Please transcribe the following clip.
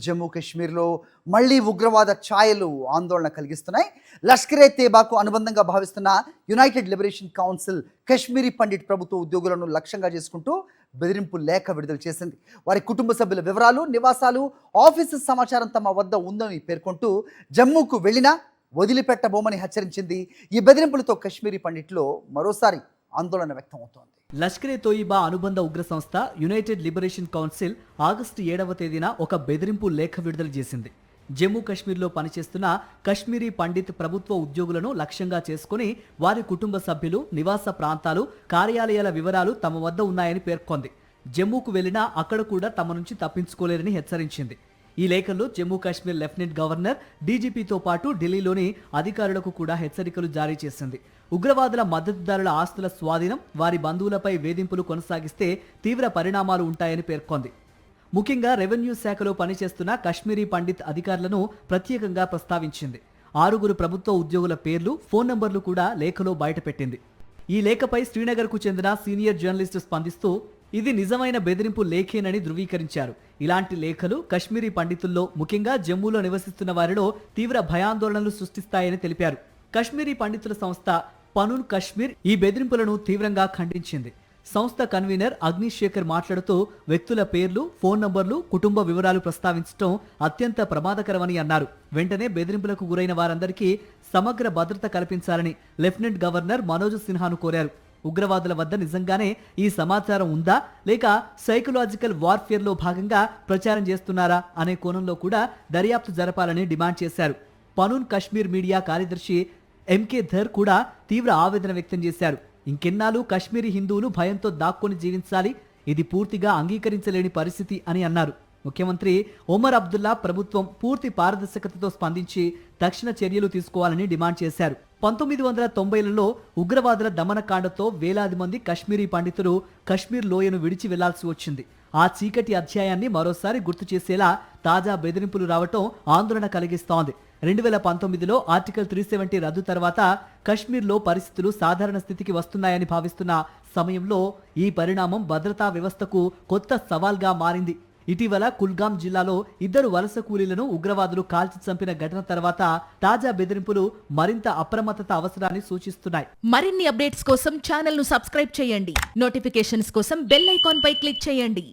జమ్మూ కాశ్మీర్లో మళ్లీ ఉగ్రవాద ఛాయలు ఆందోళన కలిగిస్తున్నాయి. లష్కరే తేబాకు అనుబంధంగా భావిస్తున్న United liberation council Kashmiri Pandit ప్రభుత్వ ఉద్యోగులను లక్ష్యంగా చేసుకుంటూ బెదిరింపు లేఖ విడుదల చేసింది. వారి కుటుంబ సభ్యుల వివరాలు, నివాసాలు, ఆఫీసు సమాచారం తమ వద్ద ఉందని పేర్కొంటూ జమ్మూకు వెళ్లినా వదిలిపెట్టబోమని హెచ్చరించింది. ఈ బెదిరింపులతో కశ్మీరీ పండిట్లో మరోసారి ఆందోళన వ్యక్తమవుతోంది. లష్కరే తోయిబా అనుబంధ ఉగ్ర సంస్థ యునైటెడ్ లిబరేషన్ కౌన్సిల్ ఆగస్టు 7వ తేదీన ఒక బెదిరింపు లేఖ విడుదల చేసింది. జమ్మూ కాశ్మీర్లో పనిచేస్తున్న కశ్మీరీ పండిత్ ప్రభుత్వ ఉద్యోగులను లక్ష్యంగా చేసుకుని వారి కుటుంబ సభ్యులు, నివాస ప్రాంతాలు, కార్యాలయాల వివరాలు తమ వద్ద ఉన్నాయని పేర్కొంది. జమ్మూకు వెళ్లినా అక్కడ కూడా తమ నుంచి తప్పించుకోలేరని హెచ్చరించింది. ఈ లేఖల్లో జమ్మూ కాశ్మీర్ లెఫ్టినెంట్ గవర్నర్, డీజీపీతో పాటు ఢిల్లీలోని అధికారులకు కూడా హెచ్చరికలు జారీ చేసింది. ఉగ్రవాదుల మద్దతుదారుల ఆస్తుల స్వాధీనం, వారి బంధువులపై వేధింపులు కొనసాగిస్తే తీవ్ర పరిణామాలు ఉంటాయని పేర్కొంది. ముఖ్యంగా రెవెన్యూ శాఖలో పనిచేస్తున్న కశ్మీరీ పండిత్ అధికారులను ప్రత్యేకంగా ప్రస్తావించింది. 6 ప్రభుత్వ ఉద్యోగుల పేర్లు, ఫోన్ నంబర్లు కూడా లేఖలో బయటపెట్టింది. ఈ లేఖపై శ్రీనగర్కు చెందిన సీనియర్ జర్నలిస్టు స్పందిస్తూ ఇది నిజమైన బెదిరింపు లేఖేనని ధృవీకరించారు. ఇలాంటి లేఖలు కశ్మీరీ పండితుల్లో, ముఖ్యంగా జమ్మూలో నివసిస్తున్న వారిలో తీవ్ర భయాందోళనలు సృష్టిస్తాయని తెలిపారు. కశ్మీరీ పండితుల సంస్థ పనూన్ కశ్మీర్ ఈ బెదిరింపులను తీవ్రంగా ఖండించింది. సంస్థ కన్వీనర్ అగ్నిశేఖర్ మాట్లాడుతూ వ్యక్తుల పేర్లు, ఫోన్ నంబర్లు, కుటుంబ వివరాలు ప్రస్తావించడం అత్యంత ప్రమాదకరమని అన్నారు. వెంటనే బెదిరింపులకు గురైన వారందరికీ సమగ్ర భద్రత కల్పించాలని లెఫ్టినెంట్ గవర్నర్ మనోజ్ సిన్హాను కోరారు. ఉగ్రవాదుల వద్ద నిజంగానే ఈ సమాచారం ఉందా, లేక సైకలాజికల్ వార్ఫేర్లో భాగంగా ప్రచారం చేస్తున్నారా అనే కోణంలో కూడా దర్యాప్తు జరపాలని డిమాండ్ చేశారు. పనూన్ కశ్మీర్ మీడియా కార్యదర్శి ఎంకే ధర్ కూడా తీవ్ర ఆవేదన వ్యక్తం చేశారు. ఇంకెన్నాళ్ళు కశ్మీరీ హిందువులు భయంతో దాక్కుని జీవించాలి, ఇది పూర్తిగా అంగీకరించలేని పరిస్థితి అని అన్నారు. ముఖ్యమంత్రి ఒమర్ అబ్దుల్లా ప్రభుత్వం పూర్తి పారదర్శకతతో స్పందించి తక్షణ చర్యలు తీసుకోవాలని డిమాండ్ చేశారు. 1990లలో ఉగ్రవాదుల దమనకాండతో వేలాది మంది కశ్మీరీ పండితులు కశ్మీర్ లోయను విడిచి వెళ్లాల్సి వచ్చింది. ఆ చీకటి అధ్యాయాన్ని మరోసారి గుర్తు చేసేలా తాజా బెదిరింపులు రావటం ఆందోళన కలిగిస్తోంది. 2019లో ఆర్టికల్ 370 రద్దు తర్వాత కశ్మీర్లో పరిస్థితులు సాధారణ స్థితికి వస్తున్నాయని భావిస్తున్న సమయంలో ఈ పరిణామం భద్రతా వ్యవస్థకు కొత్త సవాల్గా మారింది. ఇటీవల కుల్గాం జిల్లాలో 2 వలస కూలీలను ఉగ్రవాదులు కాల్చి చంపిన ఘటన తర్వాత తాజా బెదిరింపులు మరింత అప్రమత్తత అవసరాన్ని సూచిస్తున్నాయి. మరిన్ని అప్డేట్స్ కోసం ఛానల్ ను సబ్స్క్రైబ్ చేయండి. నోటిఫికేషన్స్ కోసం బెల్ ఐకాన్ పై క్లిక్ చేయండి.